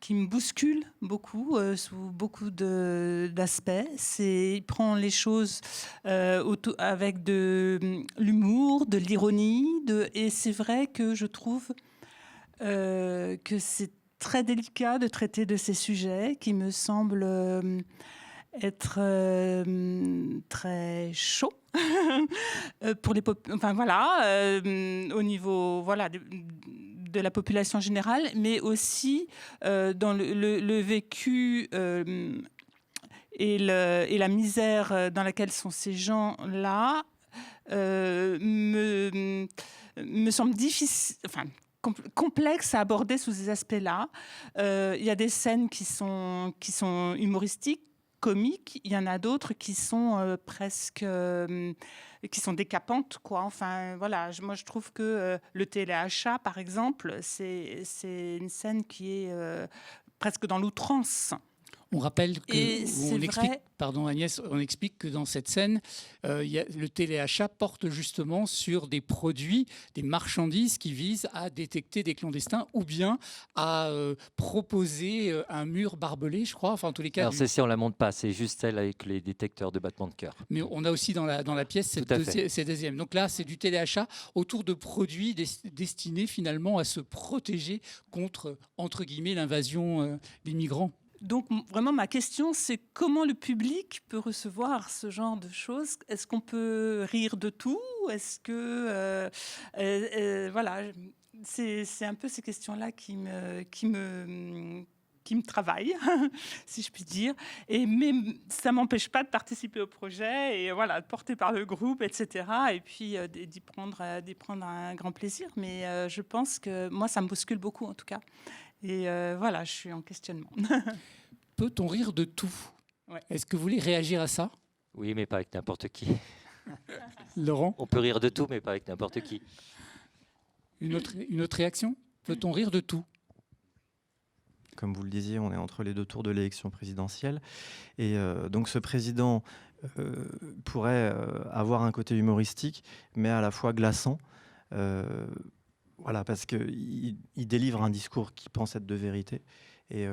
A: qui me bouscule beaucoup, sous beaucoup d'aspects. Il prend les choses avec de l'humour, de l'ironie, et c'est vrai que je trouve que c'est très délicat de traiter de ces sujets qui me semblent être très chauds pour les enfin voilà, au niveau de la population générale, mais aussi dans le vécu et la misère dans laquelle sont ces gens-là me semble difficile, enfin complexe à aborder sous ces aspects-là. Il y a des scènes qui sont humoristiques, comiques. Il y en a d'autres qui sont presque qui sont décapantes, quoi. Enfin, voilà. Moi, je trouve que le téléachat, par exemple, c'est une scène qui est presque dans l'outrance.
F: On rappelle que,
A: on
F: explique, pardon Agnès, on explique que dans cette scène, le téléachat porte justement sur des produits, des marchandises qui visent à détecter des clandestins ou bien à proposer un mur barbelé, je crois. Enfin, en tous les cas.
B: Alors celle-ci, on la montre pas, c'est juste celle avec les détecteurs de battement de cœur.
F: Mais on a aussi dans la pièce cette deuxième. Donc là, c'est du téléachat autour de produits destinés finalement à se protéger contre, entre guillemets, l'invasion des migrants.
A: Donc vraiment ma question, c'est comment le public peut recevoir ce genre de choses? Est-ce qu'on peut rire de tout? Est-ce que voilà, c'est un peu ces questions-là qui me travaillent, si je puis dire. Mais ça m'empêche pas de participer au projet et voilà, de porter par le groupe, etc. Et puis d'y prendre un grand plaisir. Mais je pense que moi, ça me bouscule beaucoup en tout cas. Et voilà, je suis en questionnement.
F: Peut-on rire de tout? Ouais. Est-ce que vous voulez réagir à ça?
B: Oui, mais pas avec n'importe qui.
F: Laurent?
B: On peut rire de tout, mais pas avec n'importe qui.
F: Une autre réaction? Peut-on rire de tout?
I: Comme vous le disiez, on est entre les deux tours de l'élection présidentielle. Et donc ce président pourrait avoir un côté humoristique, mais à la fois glaçant. Voilà, parce qu'il délivre un discours qui pense être de vérité et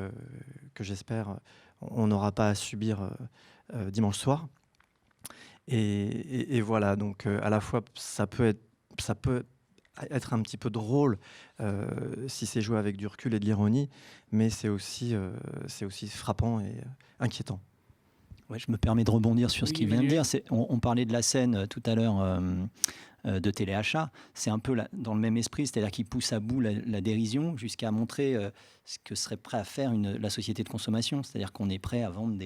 I: que j'espère on n'aura pas à subir dimanche soir. Et voilà, donc à la fois ça peut être un petit peu drôle si c'est joué avec du recul et de l'ironie, mais c'est aussi frappant et inquiétant.
G: Ouais, je me permets de rebondir sur ce qu'il vient de dire. On parlait de la scène tout à l'heure de téléachat. C'est un peu dans le même esprit, c'est-à-dire qu'il pousse à bout la dérision jusqu'à montrer ce que serait prêt à faire la société de consommation. C'est-à-dire qu'on est prêt à vendre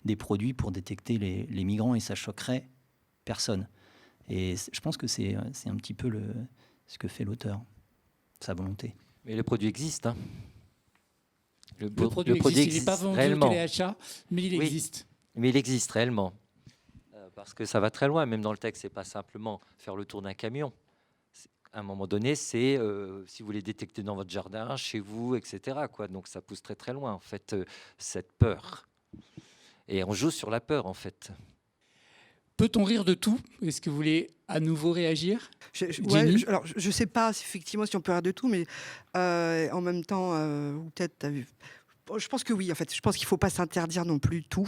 G: des produits pour détecter les migrants et ça choquerait personne. Et je pense que c'est un petit peu ce que fait l'auteur, sa volonté.
B: Mais le produit existe. Hein.
F: Le produit existe. Il n'est pas vendu au téléachat, mais il existe.
B: Mais il existe réellement. Parce que ça va très loin. Même dans le texte, ce n'est pas simplement faire le tour d'un camion. À un moment donné, c'est si vous voulez détecter dans votre jardin, chez vous, etc. Quoi. Donc ça pousse très très loin, en fait, cette peur. Et on joue sur la peur, en fait.
F: Peut-on rire de tout? Est-ce que vous voulez à nouveau réagir?
D: Alors, je ne sais pas effectivement si on peut rire de tout, mais en même temps, peut-être, je pense que oui, en fait. Je pense qu'il ne faut pas s'interdire non plus tout.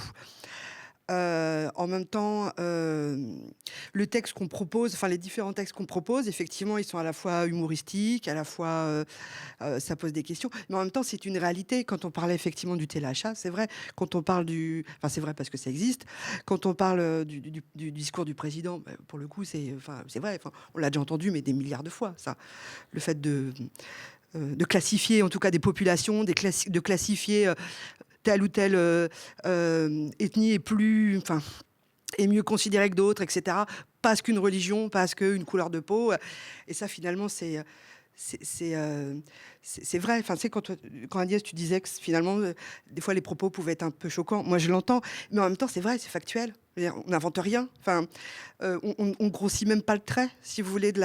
D: En même temps, le texte qu'on propose, enfin les différents textes qu'on propose, effectivement, ils sont à la fois humoristiques, à la fois ça pose des questions, mais en même temps, c'est une réalité. Quand on parlait effectivement du téléachat, c'est vrai. Quand on parle enfin c'est vrai parce que ça existe. Quand on parle du discours du président, pour le coup, c'est vrai. Enfin, on l'a déjà entendu, mais des milliards de fois. Ça, le fait de classifier, en tout cas, des populations, de classifier telle ou telle ethnie est mieux considérée que d'autres, etc. Parce qu'une religion, parce qu'une couleur de peau. Et ça, finalement, c'est vrai. Enfin, quand Agnès, tu disais que finalement, des fois, les propos pouvaient être un peu choquants. Moi, je l'entends. Mais en même temps, c'est vrai, c'est factuel. On n'invente rien. Enfin, on grossit même pas le trait, si vous voulez, de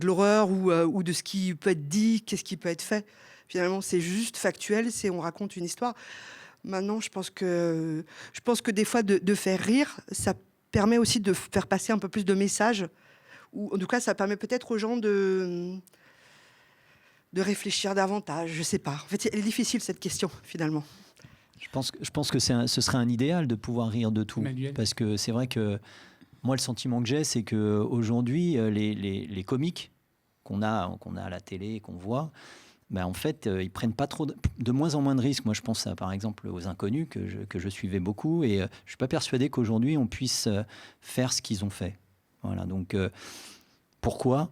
D: l'horreur ou de ce qui peut être dit, qu'est-ce qui peut être fait. Finalement, c'est juste factuel, on raconte une histoire. Maintenant, je pense que des fois, de faire rire, ça permet aussi de faire passer un peu plus de messages. Ou en tout cas, ça permet peut-être aux gens de réfléchir davantage, je ne sais pas. En fait, elle est difficile cette question, finalement.
G: Je pense que ce serait un idéal de pouvoir rire de tout.
F: Emmanuel.
G: Parce que c'est vrai que moi, le sentiment que j'ai, c'est qu'aujourd'hui, les comiques qu'on a à la télé, qu'on voit, ben en fait, ils prennent pas trop de moins en moins de risques. Moi, je pense par exemple aux Inconnus que je suivais beaucoup, et je suis pas persuadé qu'aujourd'hui on puisse faire ce qu'ils ont fait. Voilà. Donc pourquoi?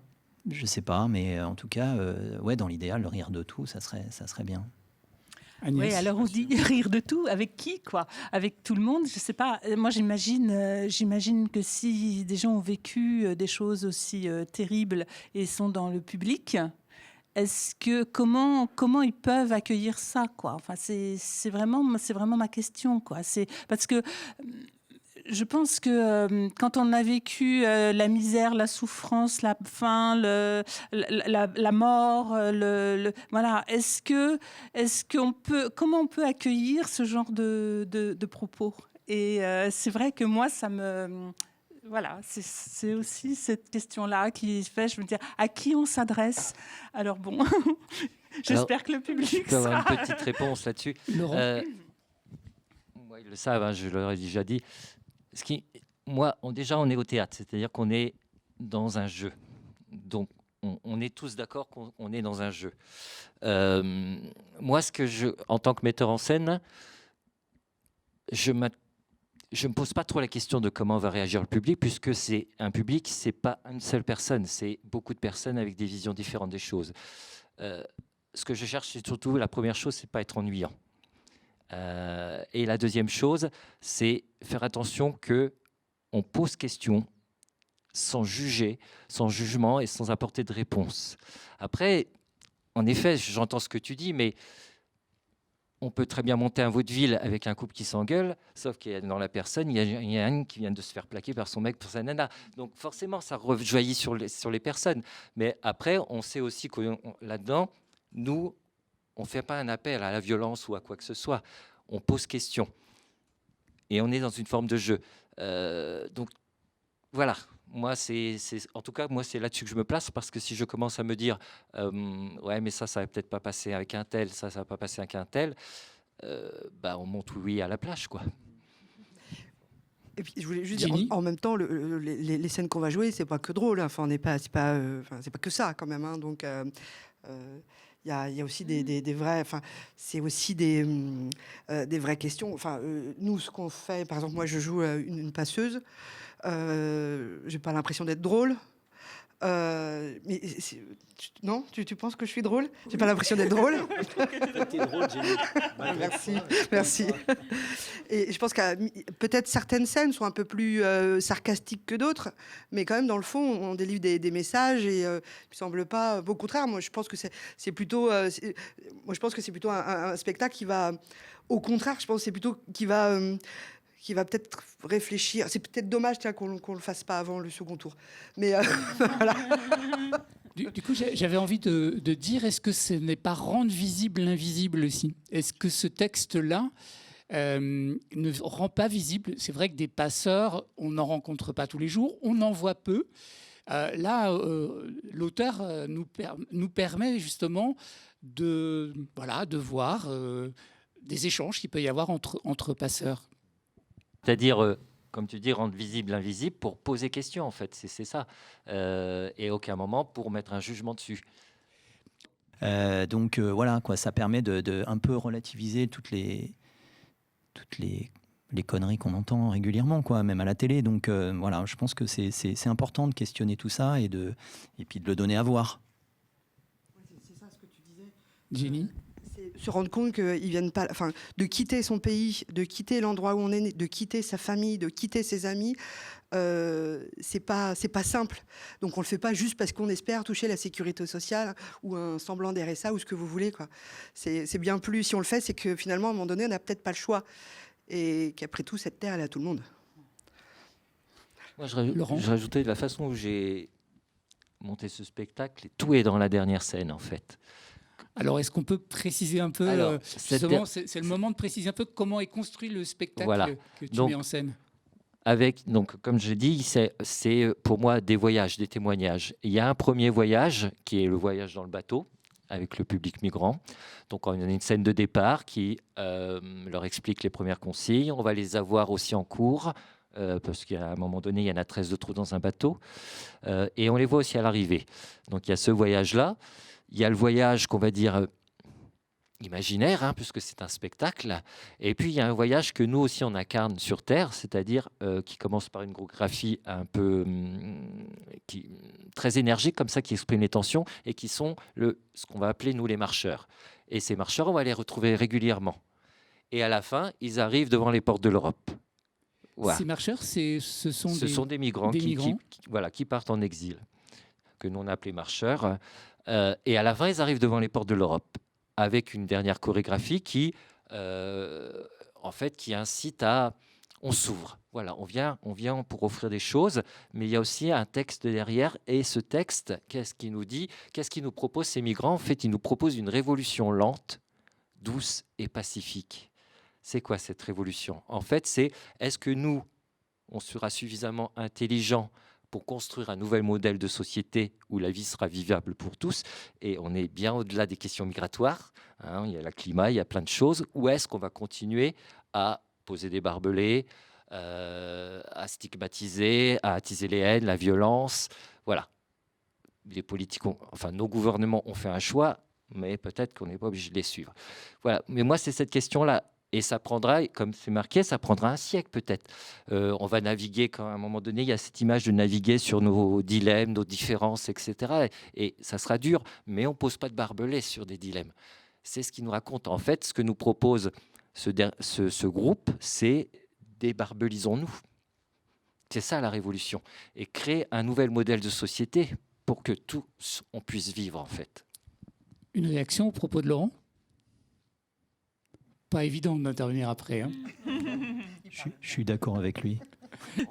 G: Je sais pas, mais en tout cas, ouais, dans l'idéal, le rire de tout, ça serait bien.
F: Agnès.
A: Oui, alors on dit rire de tout, avec qui, quoi? Avec tout le monde, je sais pas. Moi, j'imagine que si des gens ont vécu des choses aussi terribles et sont dans le public, comment ils peuvent accueillir ça, quoi? Enfin, c'est vraiment ma question, quoi. C'est parce que je pense que quand on a vécu la misère, la souffrance, la faim, la mort, voilà, comment on peut accueillir ce genre de propos? Et c'est vrai que moi, voilà, c'est aussi cette question-là qui fait, je veux dire, à qui on s'adresse? Alors bon, j'espère que le public
B: Je peux avoir
A: sera...
B: une petite réponse là-dessus.
F: Laurent.
B: Moi, ils le savent, hein, je leur ai déjà dit. Moi, déjà, on est au théâtre, c'est-à-dire qu'on est dans un jeu. Donc, on est tous d'accord qu'on est dans un jeu. Moi, en tant que metteur en scène, je ne me pose pas trop la question de comment va réagir le public, puisque c'est un public, c'est pas une seule personne, c'est beaucoup de personnes avec des visions différentes des choses. Ce que je cherche, c'est surtout, la première chose, c'est pas être ennuyant. Et la deuxième chose, c'est faire attention qu'on pose question sans juger, sans jugement et sans apporter de réponse. Après, en effet, j'entends ce que tu dis, mais on peut très bien monter un vaudeville avec un couple qui s'engueule, sauf qu'il y a dans la personne, il y a une qui vient de se faire plaquer par son mec pour sa nana. Donc forcément, ça rejaillit sur les personnes. Mais après, on sait aussi que là-dedans, nous, on ne fait pas un appel à la violence ou à quoi que ce soit. On pose question. Et on est dans une forme de jeu. Donc, voilà. Moi, en tout cas, moi, c'est là-dessus que je me place, parce que si je commence à me dire ouais, mais ça va peut-être pas passer avec un tel, ça va pas passer avec un tel, on monte oui à la plage, quoi.
D: Et puis, je voulais juste dire, en même temps, les scènes qu'on va jouer, c'est pas que drôle. Hein. Enfin, c'est pas que ça, quand même. Hein. Donc, il y a aussi des vrais, enfin, c'est aussi des vraies questions. Enfin, nous, ce qu'on fait, par exemple, moi, je joue une passeuse. J'ai pas l'impression d'être drôle. Mais non, tu penses que je suis drôle? J'ai pas l'impression d'être drôle.
G: T'es drôle, Jenny.
D: Merci. Et je pense que peut-être certaines scènes sont un peu plus sarcastiques que d'autres, mais quand même dans le fond, on délivre des messages et il me semble pas. Au contraire, moi je pense que c'est plutôt. Moi je pense que c'est plutôt un spectacle qui va. Au contraire, je pense que c'est plutôt qui va peut-être réfléchir. C'est peut-être dommage qu'on le fasse pas avant le second tour. Mais voilà.
F: Du coup, j'avais envie de dire, est-ce que ce n'est pas rendre visible l'invisible aussi? Est-ce que ce texte-là ne rend pas visible? C'est vrai que des passeurs, on n'en rencontre pas tous les jours, on en voit peu. Là, l'auteur nous permet justement de voir des échanges qu'il peut y avoir entre passeurs.
B: C'est-à-dire, comme tu dis, rendre visible l'invisible pour poser question, en fait. C'est ça. Et à aucun moment pour mettre un jugement dessus.
G: Donc voilà, quoi, ça permet de un peu relativiser toutes les conneries qu'on entend régulièrement, quoi, même à la télé. Donc voilà, je pense que c'est important de questionner tout ça et puis de le donner à voir.
D: C'est ça ce que tu disais.
F: Jenny?
D: Se rendre compte qu'ils viennent pas, enfin, de quitter son pays, de quitter l'endroit où on est né, de quitter sa famille, de quitter ses amis, c'est pas simple. Donc on le fait pas juste parce qu'on espère toucher la sécurité sociale ou un semblant d'RSA ou ce que vous voulez, quoi. C'est bien plus. Si on le fait, c'est que finalement à un moment donné, on n'a peut-être pas le choix et qu'après tout, cette terre, elle est à tout le monde.
B: Moi, je rajoutais de la façon où j'ai monté ce spectacle. Tout est dans la dernière scène, en fait.
F: Alors, est-ce qu'on peut préciser un peu, justement, c'est le moment de préciser un peu comment est construit le spectacle que tu mets en scène?
B: Donc, comme je dis, c'est pour moi des voyages, des témoignages. Il y a un premier voyage qui est le voyage dans le bateau, avec le public migrant. Donc on a une scène de départ qui leur explique les premières consignes. On va les avoir aussi en cours, parce qu'à un moment donné, il y en a 13 de trop dans un bateau. Et on les voit aussi à l'arrivée. Donc il y a ce voyage-là. Il y a le voyage qu'on va dire imaginaire, hein, puisque c'est un spectacle. Et puis il y a un voyage que nous aussi on incarne sur Terre, c'est-à-dire qui commence par une chorégraphie un peu très énergique, comme ça, qui exprime les tensions, et qui sont ce qu'on va appeler nous les marcheurs. Et ces marcheurs, on va les retrouver régulièrement. Et à la fin, ils arrivent devant les portes de l'Europe. Voilà.
F: Ces marcheurs, ce
B: sont des migrants, qui partent en exil, que nous on a appelés marcheurs. Et à la fin, ils arrivent devant les portes de l'Europe, avec une dernière chorégraphie qui incite à... On s'ouvre. Voilà, on vient pour offrir des choses, mais il y a aussi un texte derrière. Et ce texte, qu'est-ce qu'il nous dit? Qu'est-ce qu'il nous propose, ces migrants? En fait, il nous propose une révolution lente, douce et pacifique. C'est quoi cette révolution? En fait, c'est est-ce que nous, on sera suffisamment intelligents pour construire un nouvel modèle de société où la vie sera vivable pour tous, et on est bien au-delà des questions migratoires, hein, il y a le climat, il y a plein de choses, ou est-ce qu'on va continuer à poser des barbelés, à stigmatiser, à attiser les haines, la violence? Voilà. Les politiques, nos gouvernements ont fait un choix, mais peut-être qu'on n'est pas obligé de les suivre. Voilà. Mais moi, c'est cette question-là. Et ça prendra, comme c'est marqué, ça prendra un siècle peut-être. On va naviguer, quand à un moment donné, il y a cette image de naviguer sur nos dilemmes, nos différences, etc. Et ça sera dur, mais on ne pose pas de barbelés sur des dilemmes. C'est ce qu'il nous raconte. En fait, ce que nous propose ce groupe, c'est débarbelisons-nous. C'est ça la révolution. Et créer un nouvel modèle de société pour que tous, on puisse vivre, en fait.
F: Une réaction au propos de Laurent? Pas évident d'intervenir après. Hein.
G: Je suis d'accord avec lui.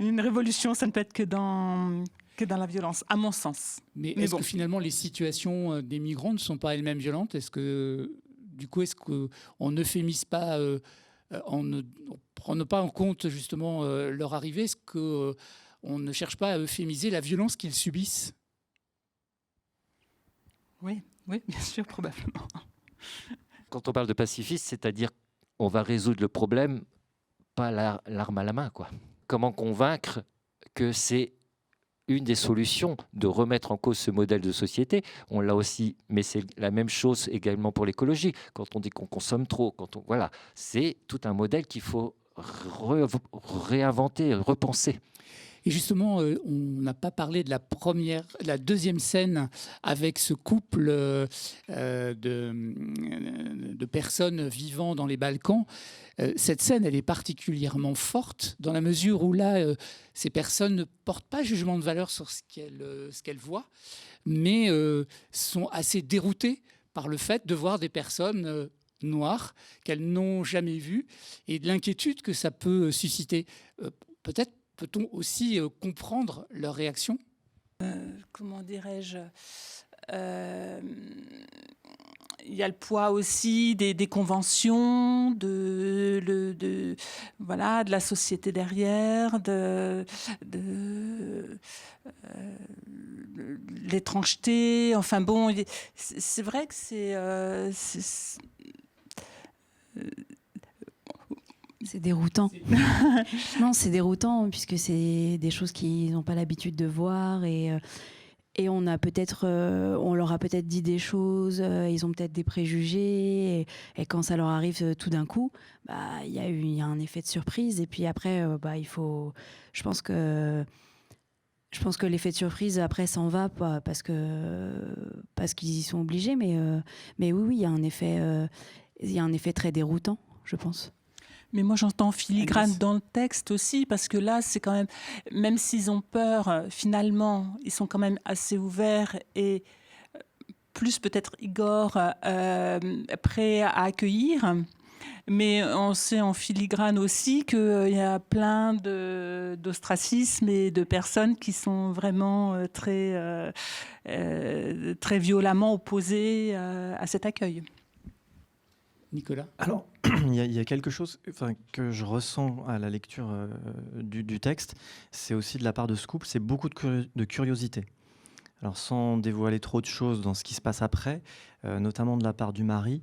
A: Une révolution, ça ne peut être que dans la violence, à mon sens.
F: Mais est-ce que finalement les situations des migrants ne sont pas elles-mêmes violentes? Est-ce qu'on n'euphémise pas, on ne prend pas en compte justement leur arrivée? Est-ce qu'on ne cherche pas à euphémiser la violence qu'ils subissent?
A: Oui, bien sûr, probablement.
B: Quand on parle de pacifisme, c'est-à-dire on va résoudre le problème, pas l'arme à la main, quoi. Comment convaincre que c'est une des solutions de remettre en cause ce modèle de société? On l'a aussi, mais c'est la même chose également pour l'écologie. Quand on dit qu'on consomme trop, voilà, c'est tout un modèle qu'il faut réinventer, repenser.
F: Et justement, on n'a pas parlé de la deuxième scène avec ce couple de personnes vivant dans les Balkans. Cette scène, elle est particulièrement forte dans la mesure où là, ces personnes ne portent pas jugement de valeur sur ce qu'elles voient, mais sont assez déroutées par le fait de voir des personnes noires qu'elles n'ont jamais vues et de l'inquiétude que ça peut susciter. Peut-être peut-on aussi comprendre leur réaction?
A: Comment dirais-je, il y a le poids aussi des conventions, de la société derrière, de l'étrangeté. Enfin bon, c'est vrai que
J: c'est déroutant. Non, c'est déroutant puisque c'est des choses qu'ils n'ont pas l'habitude de voir et on leur a peut-être dit des choses, ils ont peut-être des préjugés et quand ça leur arrive tout d'un coup, il y a un effet de surprise et puis après, je pense que l'effet de surprise après s'en va parce qu'ils y sont obligés, mais oui, il y a un effet très déroutant, je pense.
A: Mais moi, j'entends filigrane dans le texte aussi, parce que là, c'est quand même s'ils ont peur, finalement, ils sont quand même assez ouverts et plus peut-être Igor prêts à accueillir. Mais on sait en filigrane aussi qu'il y a plein d'ostracisme et de personnes qui sont vraiment très violemment opposées à cet accueil.
F: Nicolas?
I: Alors, il y a quelque chose que je ressens à la lecture du texte, c'est aussi de la part de ce couple, c'est beaucoup de curiosité.
K: Alors sans dévoiler trop de choses dans ce qui se passe après, notamment de la part du mari,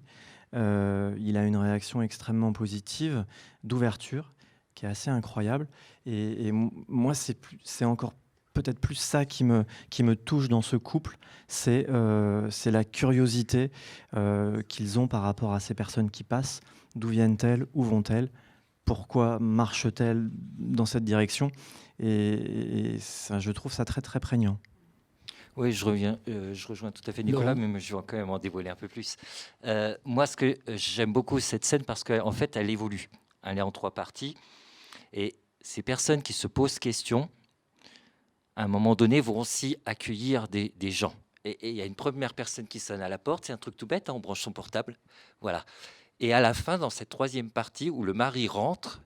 K: il a une réaction extrêmement positive, d'ouverture, qui est assez incroyable. Et moi, c'est encore peut-être plus ça qui me touche dans ce couple, c'est la curiosité qu'ils ont par rapport à ces personnes qui passent. D'où viennent-elles? Où vont-elles? Pourquoi marchent-elles dans cette direction? Et ça, je trouve ça très, très prégnant.
B: Oui, je rejoins tout à fait Nicolas, mais je vais quand même en dévoiler un peu plus. Moi, ce que j'aime beaucoup cette scène, parce qu'en fait, elle évolue. Elle est en 3 parties. Et ces personnes qui se posent question, à un moment donné, vont aussi accueillir des gens. Et il y a une première personne qui sonne à la porte, c'est un truc tout bête, hein, on branche son portable. Voilà. Et à la fin, dans cette 3e partie, où le mari rentre,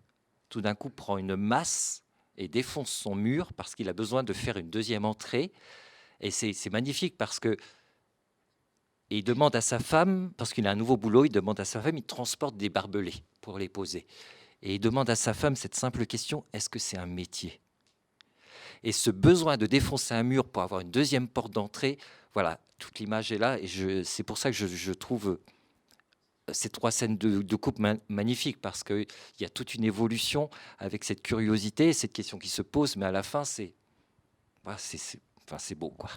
B: tout d'un coup prend une masse et défonce son mur parce qu'il a besoin de faire une 2e entrée. Et c'est magnifique parce que il demande à sa femme, parce qu'il a un nouveau boulot, il demande à sa femme, il transporte des barbelés pour les poser. Et il demande à sa femme cette simple question, est-ce que c'est un métier? Et ce besoin de défoncer un mur pour avoir une 2e porte d'entrée, voilà, toute l'image est là. Et c'est pour ça que je trouve ces 3 scènes de couple magnifiques, parce qu'il y a toute une évolution avec cette curiosité, cette question qui se pose, mais à la fin, c'est beau, quoi.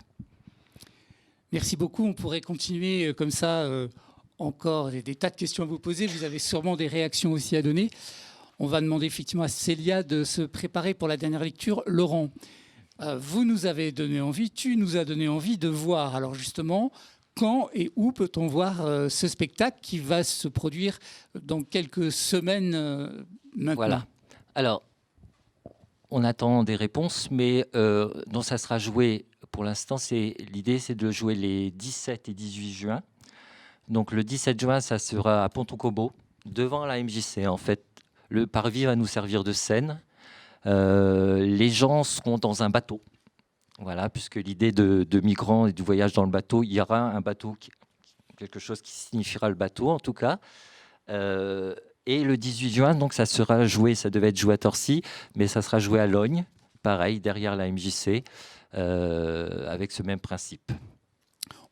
F: Merci beaucoup. On pourrait continuer comme ça, encore des tas de questions à vous poser. Vous avez sûrement des réactions aussi à donner. On va demander effectivement à Célia de se préparer pour la dernière lecture. Laurent, vous nous avez donné envie, tu nous as donné envie de voir. Alors justement, quand et où peut-on voir ce spectacle qui va se produire dans quelques semaines maintenant?
B: Voilà. Alors, on attend des réponses, mais dont ça sera joué pour l'instant. L'idée, c'est de le jouer les 17 et 18 juin. Donc le 17 juin, ça sera à Pontokobo, devant la MJC. En fait, le parvis va nous servir de scène. Les gens seront dans un bateau. Voilà, puisque l'idée de migrants et du voyage dans le bateau, il y aura un bateau, quelque chose qui signifiera le bateau en tout cas. Et le 18 juin, donc ça sera joué, ça devait être joué à Torcy, mais ça sera joué à Logne, pareil, derrière la MJC, avec ce même principe.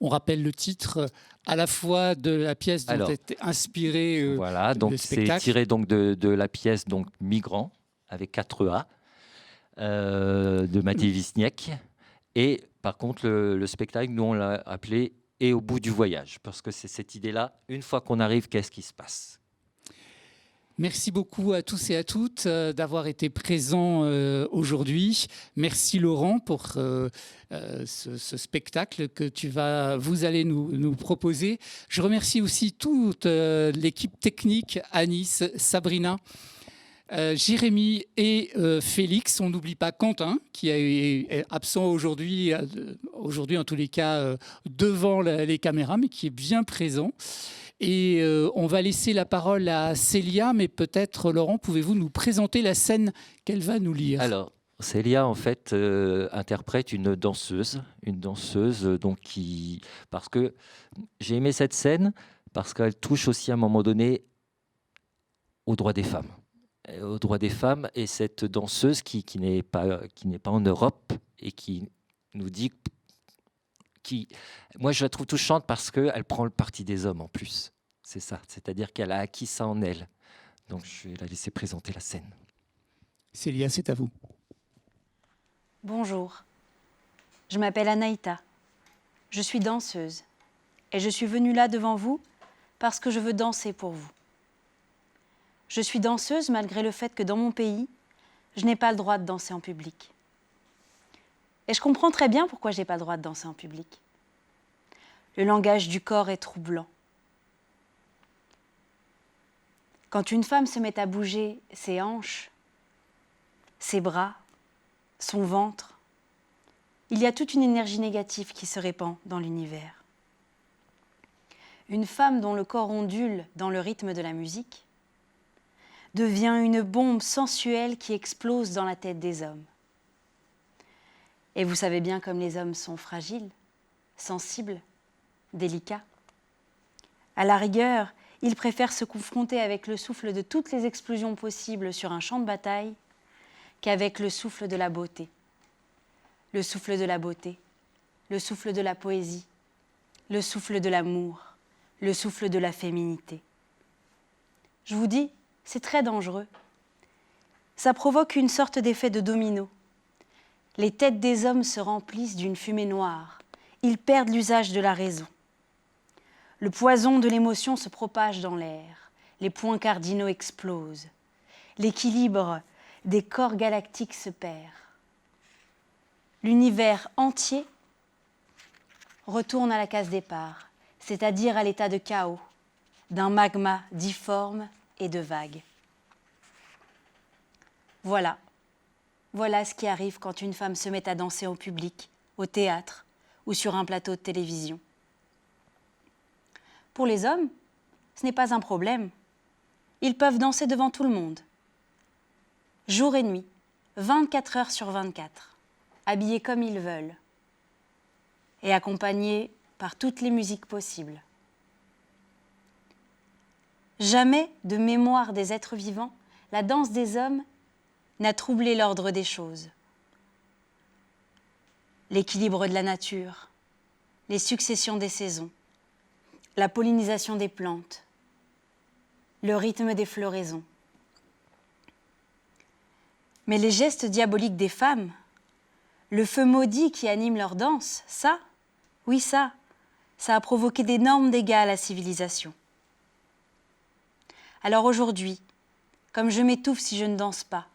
F: On rappelle le titre à la fois de la pièce dont est inspiré
B: voilà, donc
F: le spectacle.
B: C'est tiré donc de la pièce donc Migrants, avec 4 A, de Mathilde Wisniewski. Et par contre, le spectacle, nous, on l'a appelé « Et au bout du voyage », parce que c'est cette idée-là, une fois qu'on arrive, qu'est-ce qui se passe?
F: Merci beaucoup à tous et à toutes d'avoir été présents aujourd'hui. Merci Laurent pour ce spectacle que vous allez nous proposer. Je remercie aussi toute l'équipe technique, Anis, Sabrina, Jérémy et Félix. On n'oublie pas Quentin, qui est absent aujourd'hui en tous les cas devant les caméras, mais qui est bien présent. Et on va laisser la parole à Célia, mais peut-être, Laurent, pouvez-vous nous présenter la scène qu'elle va nous lire?
B: Alors, Célia, en fait, interprète une danseuse donc parce que j'ai aimé cette scène, parce qu'elle touche aussi à un moment donné aux droits des femmes. Aux droits des femmes, et cette danseuse qui n'est pas en Europe et qui nous dit... Moi, je la trouve touchante parce qu'elle prend le parti des hommes en plus. C'est ça. C'est-à-dire qu'elle a acquis ça en elle. Donc, je vais la laisser présenter la scène.
F: Célia, c'est à vous.
J: Bonjour. Je m'appelle Anaïta. Je suis danseuse. Et je suis venue là devant vous parce que je veux danser pour vous. Je suis danseuse malgré le fait que dans mon pays, je n'ai pas le droit de danser en public. Et je comprends très bien pourquoi je n'ai pas le droit de danser en public. Le langage du corps est troublant. Quand une femme se met à bouger ses hanches, ses bras, son ventre, il y a toute une énergie négative qui se répand dans l'univers. Une femme dont le corps ondule dans le rythme de la musique devient une bombe sensuelle qui explose dans la tête des hommes. Et vous savez bien comme les hommes sont fragiles, sensibles, délicats. À la rigueur, ils préfèrent se confronter avec le souffle de toutes les explosions possibles sur un champ de bataille qu'avec le souffle de la beauté. Le souffle de la beauté, le souffle de la poésie, le souffle de l'amour, le souffle de la féminité. Je vous dis, c'est très dangereux. Ça provoque une sorte d'effet de domino. Les têtes des hommes se remplissent d'une fumée noire. Ils perdent l'usage de la raison. Le poison de l'émotion se propage dans l'air. Les points cardinaux explosent. L'équilibre des corps galactiques se perd. L'univers entier retourne à la case départ, c'est-à-dire à l'état de chaos, d'un magma difforme et de vague. Voilà ce qui arrive quand une femme se met à danser en public, au théâtre ou sur un plateau de télévision. Pour les hommes, ce n'est pas un problème. Ils peuvent danser devant tout le monde. Jour et nuit, 24 heures sur 24, habillés comme ils veulent et accompagnés par toutes les musiques possibles. Jamais, de mémoire des êtres vivants, la danse des hommes n'a troublé l'ordre des choses. L'équilibre de la nature, les successions des saisons, la pollinisation des plantes, le rythme des floraisons. Mais les gestes diaboliques des femmes, le feu maudit qui anime leur danse, ça a provoqué d'énormes dégâts à la civilisation. Alors aujourd'hui, comme je m'étouffe si je ne danse pas,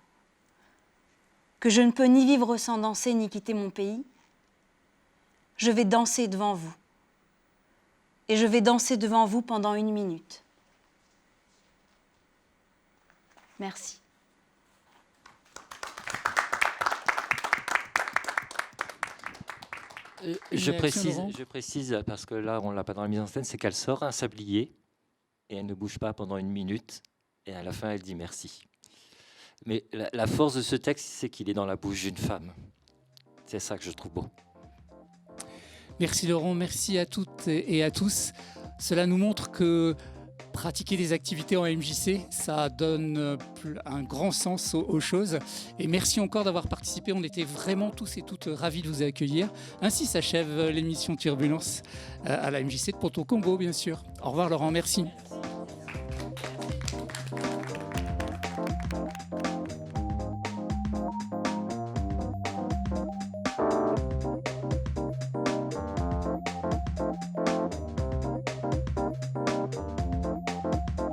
J: que je ne peux ni vivre sans danser ni quitter mon pays, je vais danser devant vous. Et je vais danser devant vous pendant 1 minute. Merci.
B: Je précise, parce que là, on ne l'a pas dans la mise en scène, c'est qu'elle sort un sablier et elle ne bouge pas pendant 1 minute. Et à la fin, elle dit merci. Mais la force de ce texte, c'est qu'il est dans la bouche d'une femme. C'est ça que je trouve beau.
F: Merci Laurent, merci à toutes et à tous. Cela nous montre que pratiquer des activités en MJC, ça donne un grand sens aux choses. Et merci encore d'avoir participé. On était vraiment tous et toutes ravis de vous accueillir. Ainsi s'achève l'émission Turbulence à la MJC de Ponto Combo, bien sûr. Au revoir Laurent, merci.